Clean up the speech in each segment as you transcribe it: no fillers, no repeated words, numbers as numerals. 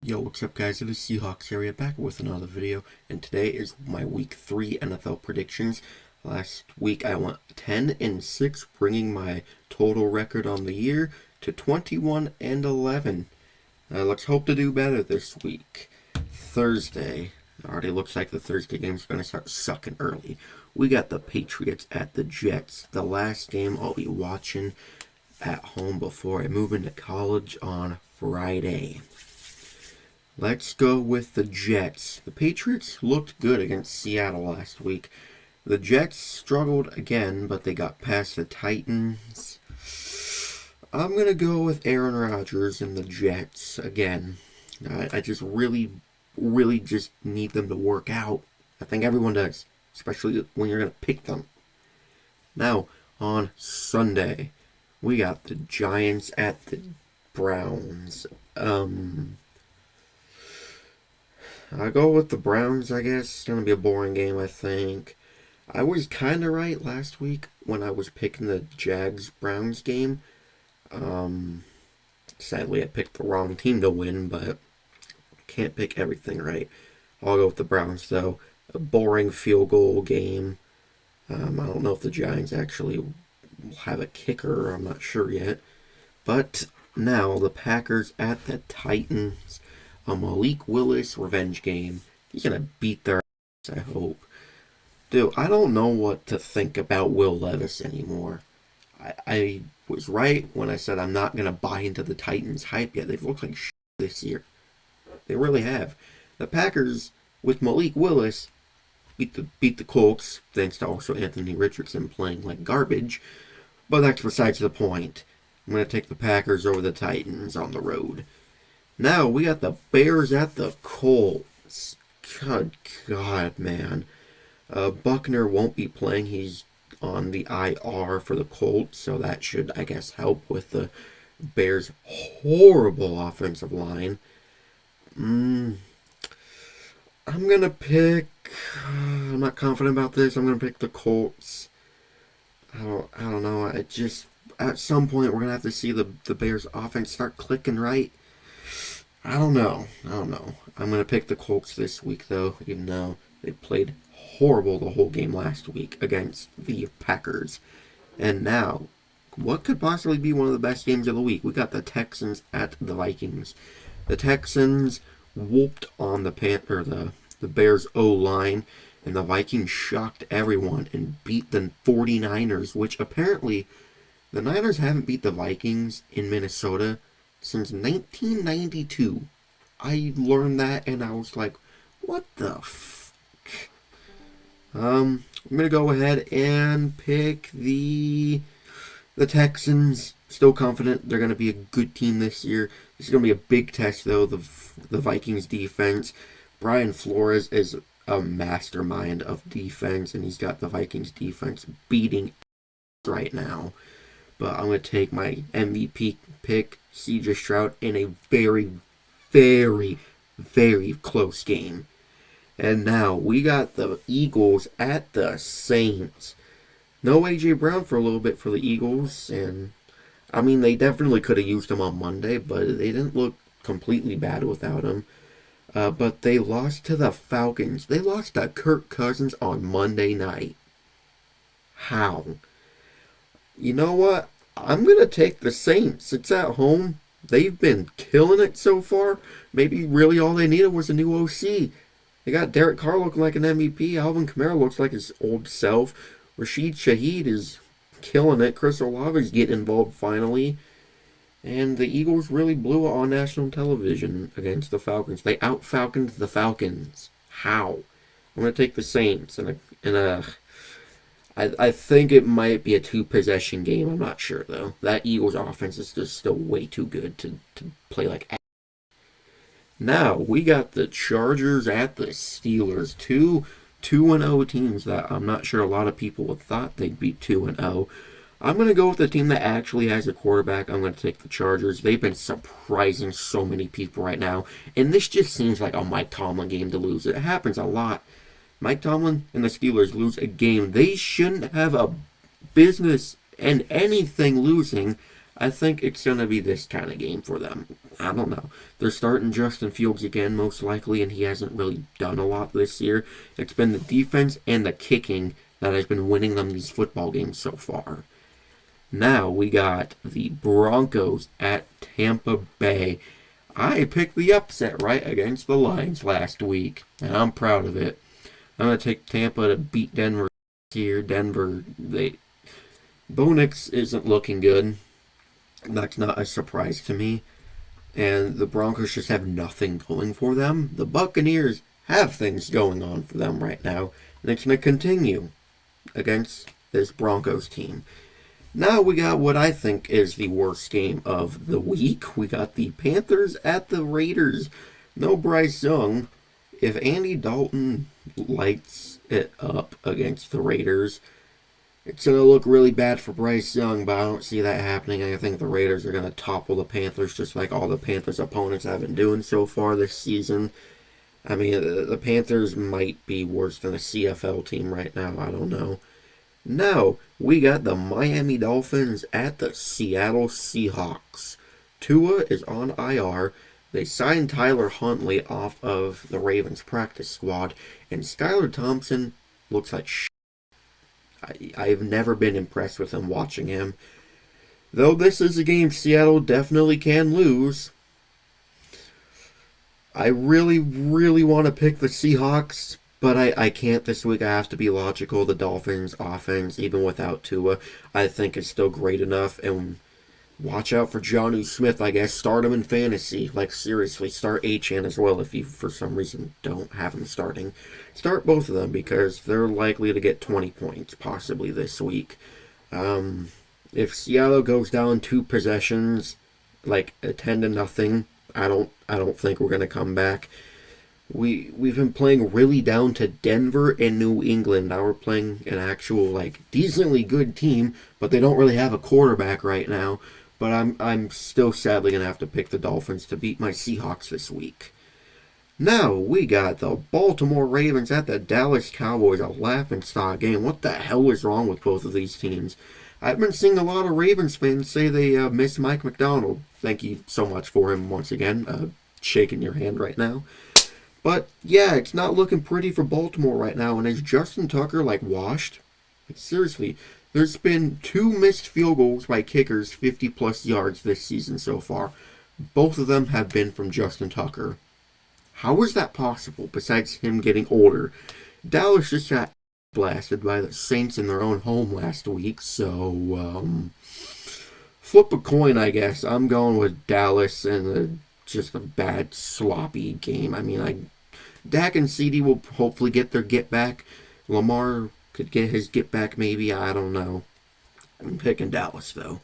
Yo, what's up guys, it is Seahawks area back with another video, and today is my week 3 NFL predictions. Last week I went 10-6, bringing my total record on the year to 21-11. Let's hope to do better this week. Thursday, already looks like the Thursday game's going to start sucking early. We got the Patriots at the Jets, the last game I'll be watching at home before I move into college on Friday. Let's go with the Jets. The Patriots looked good against Seattle last week. The Jets struggled again, but they got past the Titans. I'm going to go with Aaron Rodgers and the Jets again. I just really just need them to work out. I think everyone does, especially when you're going to pick them. Now, on Sunday, we got the Giants at the Browns. I go with the Browns, I guess. It's going to be a boring game, I think. I was kind of right last week when I was picking the Jags-Browns game. Sadly, I picked the wrong team to win, but can't pick everything right. I'll go with the Browns, though. A boring field goal game. I don't know if the Giants actually will have a kicker. I'm not sure yet. But now, the Packers at the Titans. A Malik Willis revenge game. He's going to beat their ass, I hope. Dude, I don't know what to think about Will Levis anymore. I was right when I said I'm not going to buy into the Titans hype yet. They've looked like shit this year. They really have. The Packers, with Malik Willis, beat the Colts, thanks to also Anthony Richardson playing like garbage. But that's besides the point. I'm going to take the Packers over the Titans on the road. Now, we got the Bears at the Colts. Good God, man. Buckner won't be playing. He's on the IR for the Colts, so that should, I guess, help with the Bears' horrible offensive line. I'm going to pick... I'm not confident about this. I'm going to pick the Colts. I don't know. At some point, we're going to have to see the Bears' offense start clicking right. I don't know. I'm going to pick the Colts this week, though, even though they played horrible the whole game last week against the Packers. And now, what could possibly be one of the best games of the week? We got the Texans at the Vikings. The Texans whooped on the Bears O-line, and the Vikings shocked everyone and beat the 49ers, which apparently the Niners haven't beat the Vikings in Minnesota since 1992. I learned that and I was like, what the fuck? I'm going to go ahead and pick the Texans. Still confident they're going to be a good team this year. This is going to be a big test, though, the Vikings defense. Brian Flores is a mastermind of defense, and he's got the Vikings defense beating right now. But I'm going to take my MVP pick, C.J. Stroud, in a very, very, very close game. And now we got the Eagles at the Saints. No A.J. Brown for a little bit for the Eagles. And, I mean, they definitely could have used him on Monday, but they didn't look completely bad without him. But they lost to the Falcons. They lost to Kirk Cousins on Monday night. How? You know what? I'm going to take the Saints. It's at home. They've been killing it so far. Maybe really all they needed was a new OC. They got Derek Carr looking like an MVP. Alvin Kamara looks like his old self. Rashid Shaheed is killing it. Chris Olave's getting involved finally. And the Eagles really blew it on national television against the Falcons. They out-Falconed the Falcons. How? I'm going to take the Saints I think it might be a two-possession game. I'm not sure, though. That Eagles offense is just still way too good to play like. Now, we got the Chargers at the Steelers. Two 2-0 teams that I'm not sure a lot of people would thought they'd be 2-0. I'm going to go with the team that actually has a quarterback. I'm going to take the Chargers. They've been surprising so many people right now. And this just seems like a Mike Tomlin game to lose. It happens a lot. Mike Tomlin and the Steelers lose a game they shouldn't have a business and anything losing. I think it's going to be this kind of game for them. I don't know. They're starting Justin Fields again, most likely, and he hasn't really done a lot this year. It's been the defense and the kicking that has been winning them these football games so far. Now we got the Broncos at Tampa Bay. I picked the upset right against the Lions last week, and I'm proud of it. I'm going to take Tampa to beat Denver here. Denver, Bo Nix isn't looking good. That's not a surprise to me. And the Broncos just have nothing going for them. The Buccaneers have things going on for them right now, and it's going to continue against this Broncos team. Now we got what I think is the worst game of the week. We got the Panthers at the Raiders. No Bryce Young. If Andy Dalton lights it up against the Raiders, it's going to look really bad for Bryce Young, but I don't see that happening. I think the Raiders are going to topple the Panthers just like all the Panthers' opponents have been doing so far this season. I mean, the Panthers might be worse than a CFL team right now. I don't know. Now, we got the Miami Dolphins at the Seattle Seahawks. Tua is on IR. They signed Tyler Huntley off of the Ravens practice squad, and Skylar Thompson looks like shit. I've never been impressed with him watching him. Though this is a game Seattle definitely can lose, I really, really want to pick the Seahawks, but I can't this week. I have to be logical. The Dolphins' offense, even without Tua, I think is still great enough. And watch out for Jonnu Smith, I guess. Start him in fantasy. Like, seriously, start Achane as well if you, for some reason, don't have him starting. Start both of them because they're likely to get 20 points, possibly this week. If Seattle goes down 2 possessions, like a 10-0, I don't think we're going to come back. We've been playing really down to Denver and New England. Now we're playing an actual, like, decently good team, but they don't really have a quarterback right now. But I'm still sadly going to have to pick the Dolphins to beat my Seahawks this week. Now we got the Baltimore Ravens at the Dallas Cowboys, a laughingstock game. What the hell is wrong with both of these teams? I've been seeing a lot of Ravens fans say they miss Mike McDonald. Thank you so much for him once again. Shaking your hand right now. But, yeah, it's not looking pretty for Baltimore right now. And is Justin Tucker, like, washed? Like, seriously, there's been 2 missed field goals by kickers 50-plus yards this season so far. Both of them have been from Justin Tucker. How is that possible, besides him getting older? Dallas just got blasted by the Saints in their own home last week, so, flip a coin, I guess. I'm going with Dallas and just a bad, sloppy game. I mean, Dak and CD will hopefully get their get back. Lamar could get his get back maybe. I don't know. I'm picking Dallas, though.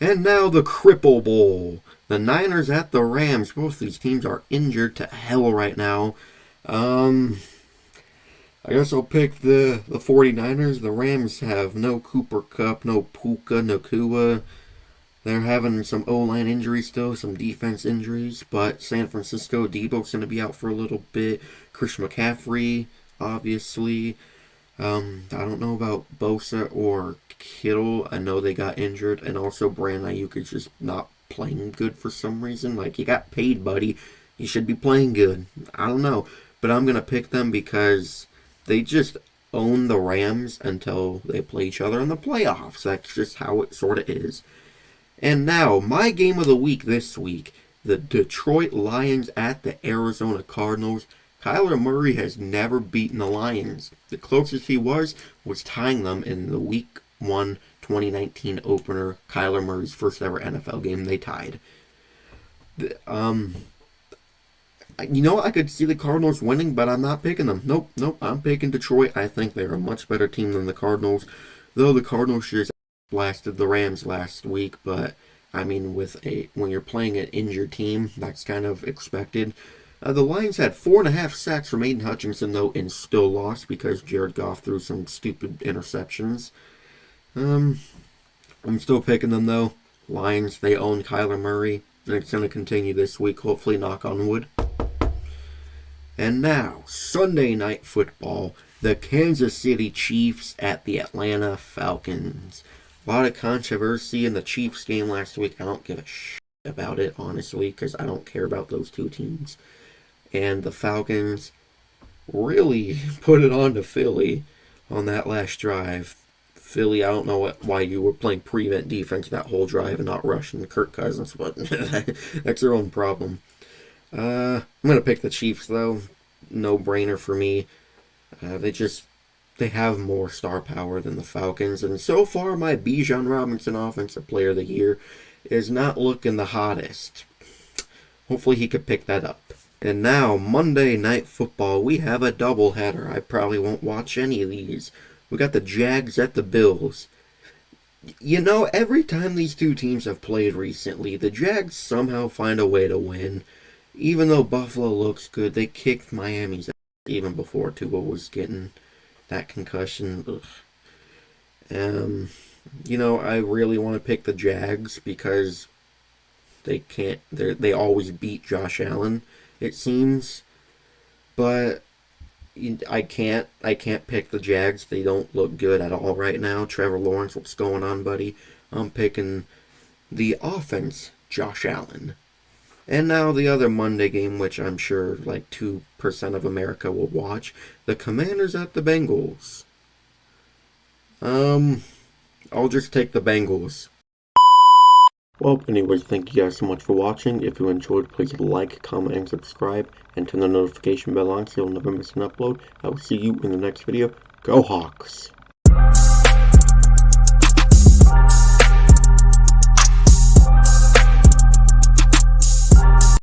And now the Cripple Bowl. The Niners at the Rams. Both these teams are injured to hell right now. I guess I'll pick the 49ers. The Rams have no Cooper Kupp, no Puka Nacua. They're having some O-line injuries still, some defense injuries, but San Francisco, Debo's going to be out for a little bit. Christian McCaffrey, obviously. I don't know about Bosa or Kittle. I know they got injured, and also Brandon Ayuk is just not playing good for some reason. Like, you got paid, buddy. You should be playing good. I don't know, but I'm going to pick them because they just own the Rams until they play each other in the playoffs. That's just how it sort of is. And now, my game of the week this week, the Detroit Lions at the Arizona Cardinals. Kyler Murray has never beaten the Lions. The closest he was tying them in the Week 1 2019 opener, Kyler Murray's first ever NFL game. They tied. I could see the Cardinals winning, but I'm not picking them. Nope, I'm picking Detroit. I think they're a much better team than the Cardinals, though the Cardinals just blasted the Rams last week, but I mean, when you're playing an injured team, that's kind of expected. The Lions had 4.5 sacks from Aiden Hutchinson, though, and still lost because Jared Goff threw some stupid interceptions. I'm still picking them, though. Lions, they own Kyler Murray, and it's going to continue this week, hopefully, knock on wood. And now, Sunday Night Football, the Kansas City Chiefs at the Atlanta Falcons. A lot of controversy in the Chiefs game last week. I don't give a shit about it, honestly, because I don't care about those two teams. And the Falcons really put it on to Philly on that last drive. Philly, I don't know why you were playing prevent defense that whole drive and not rushing Kirk Cousins, but that's their own problem. I'm gonna pick the Chiefs though, no brainer for me. They have more star power than the Falcons, and so far my Bijan Robinson Offensive Player of the Year is not looking the hottest. Hopefully he could pick that up. And now, Monday Night Football, we have a doubleheader. I probably won't watch any of these. We got the Jags at the Bills. You know, every time these two teams have played recently, the Jags somehow find a way to win. Even though Buffalo looks good, they kicked Miami's ass even before Tua was getting that concussion. I really want to pick the Jags because they always beat Josh Allen, it seems. But I can't pick the Jags. They don't look good at all right now. Trevor Lawrence, what's going on, buddy? I'm picking the offense, Josh Allen. And now the other Monday game, which I'm sure like 2% of America will watch, the Commanders at the Bengals. I'll just take the Bengals. Well, anyways, thank you guys so much for watching. If you enjoyed, please like, comment, and subscribe, and turn the notification bell on so you'll never miss an upload. I will see you in the next video. Go Hawks!